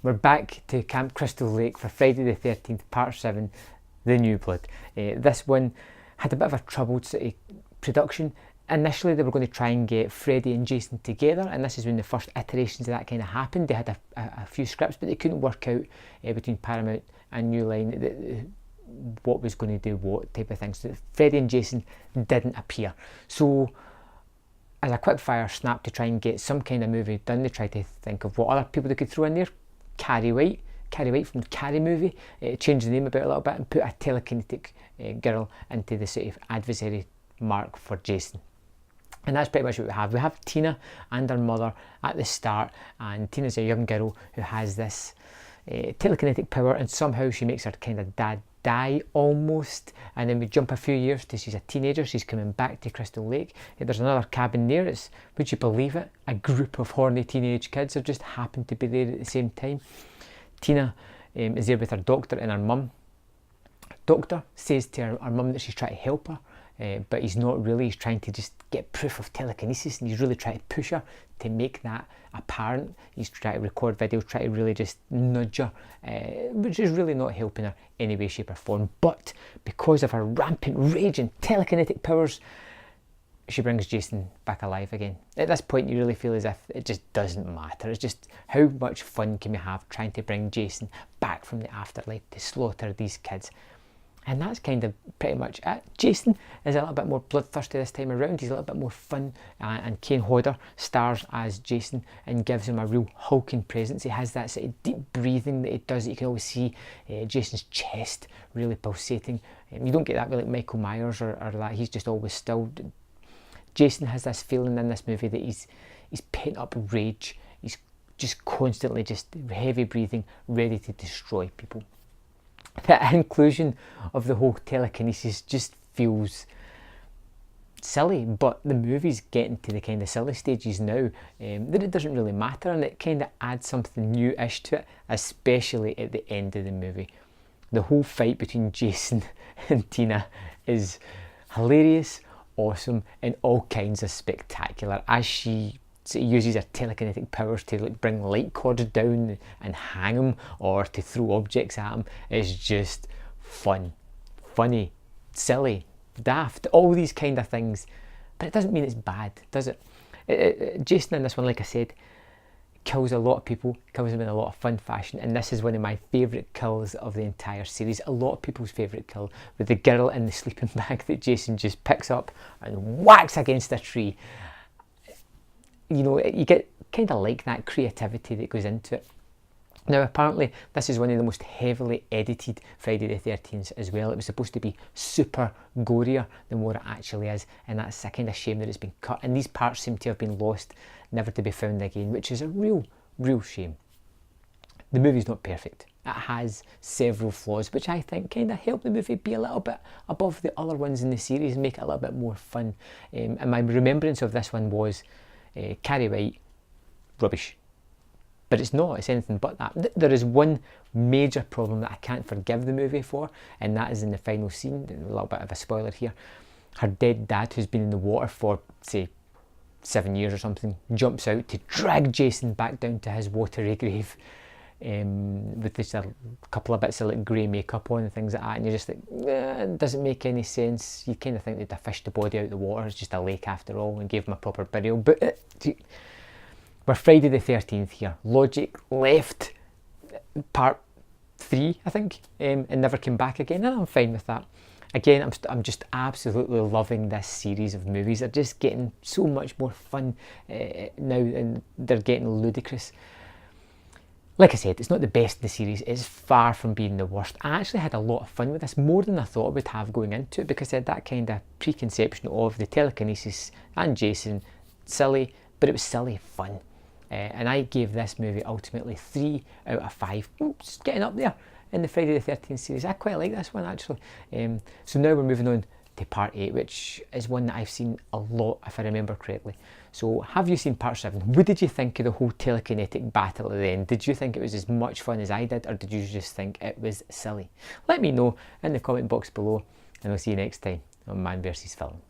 We're back to Camp Crystal Lake for Friday the 13th, part 7, The New Blood. This one had a bit of a troubled sort of production. Initially they were going to try and get Freddy and Jason together, and this is when the first iterations of that kind of happened. They had a few scripts, but they couldn't work out between Paramount and New Line what was going to do what type of things. So Freddy and Jason didn't appear. So as a quick fire snap to try and get some kind of movie done, they tried to think of what other people they could throw in there. Carrie White from Carrie movie, changed the name about a little bit and put a telekinetic girl into the sort of adversary mark for Jason. And that's pretty much what we have. We have Tina and her mother at the start, and Tina's a young girl who has this telekinetic power, and somehow she makes her kind of dad die almost. And then we jump a few years to she's a teenager, she's coming back to Crystal Lake. There's another cabin there. It's, would you believe it, a group of horny teenage kids have just happened to be there at the same time. Tina is there with her doctor and her mum. Doctor says to her mum that she's trying to help her, but he's not really. He's trying to just get proof of telekinesis, and he's really trying to push her to make that apparent. He's trying to record videos, trying to really just nudge her, which is really not helping her any way, shape or form. But because of her rampant rage and telekinetic powers, she brings Jason back alive again. At this point you really feel as if it just doesn't matter. It's just, how much fun can we have trying to bring Jason back from the afterlife to slaughter these kids? And that's kind of pretty much it. Jason is a little bit more bloodthirsty this time around. He's a little bit more fun, and Kane Hodder stars as Jason and gives him a real hulking presence. He has that sort of deep breathing that he does. You can always see Jason's chest really pulsating. You don't get that with like Michael Myers or that. He's just always still. Jason has this feeling in this movie that he's pent up rage. He's just constantly just heavy breathing, ready to destroy people. The inclusion of the whole telekinesis just feels silly, but the movie's getting to the kind of silly stages now that it doesn't really matter, and it kind of adds something new-ish to it, especially at the end of the movie. The whole fight between Jason and Tina is hilarious, awesome, and all kinds of spectacular as she uses her telekinetic powers to like bring light cords down and hang him, or to throw objects at him. It's just fun, funny, silly, daft, all these kind of things. But it doesn't mean it's bad, does it? Jason in this one, like I said, kills a lot of people, kills them in a lot of fun fashion, and this is one of my favourite kills of the entire series. A lot of people's favourite kill, with the girl in the sleeping bag that Jason just picks up and whacks against a tree. You know, you get kind of like that creativity that goes into it. Now apparently this is one of the most heavily edited Friday the 13th as well. It was supposed to be super gorier than what it actually is, and that's a kind of shame that it's been cut, and these parts seem to have been lost, never to be found again, which is a real shame. The movie's not perfect. It has several flaws, which I think kind of help the movie be a little bit above the other ones in the series and make it a little bit more fun. And my remembrance of this one was Carrie White, rubbish. But it's not, it's anything but that. There is one major problem that I can't forgive the movie for, and that is in the final scene. A little bit of a spoiler here. Her dead dad, who's been in the water for, say, 7 years or something, jumps out to drag Jason back down to his watery grave, with just a couple of bits of like grey makeup on and things like that, and you're just like, it doesn't make any sense. You kind of think they'd fished the body out of the water, it's just a lake after all, and gave him a proper burial. But we're Friday the 13th here. Logic left part 3, I think, and never came back again, and I'm fine with that. Again, I'm just absolutely loving this series of movies. They're just getting so much more fun now, and they're getting ludicrous. Like I said, it's not the best in the series. It's far from being the worst. I actually had a lot of fun with this, more than I thought I would have going into it, because I had that kind of preconception of the telekinesis and Jason. Silly, but it was silly fun. And I gave this movie ultimately 3 out of 5. Oops, getting up there in the Friday the 13th series. I quite like this one actually. So now we're moving on to part 8, which is one that I've seen a lot, if I remember correctly. So have you seen part 7? What did you think of the whole telekinetic battle at the end? Did you think it was as much fun as I did, or did you just think it was silly? Let me know in the comment box below, and I'll see you next time on Man vs Film.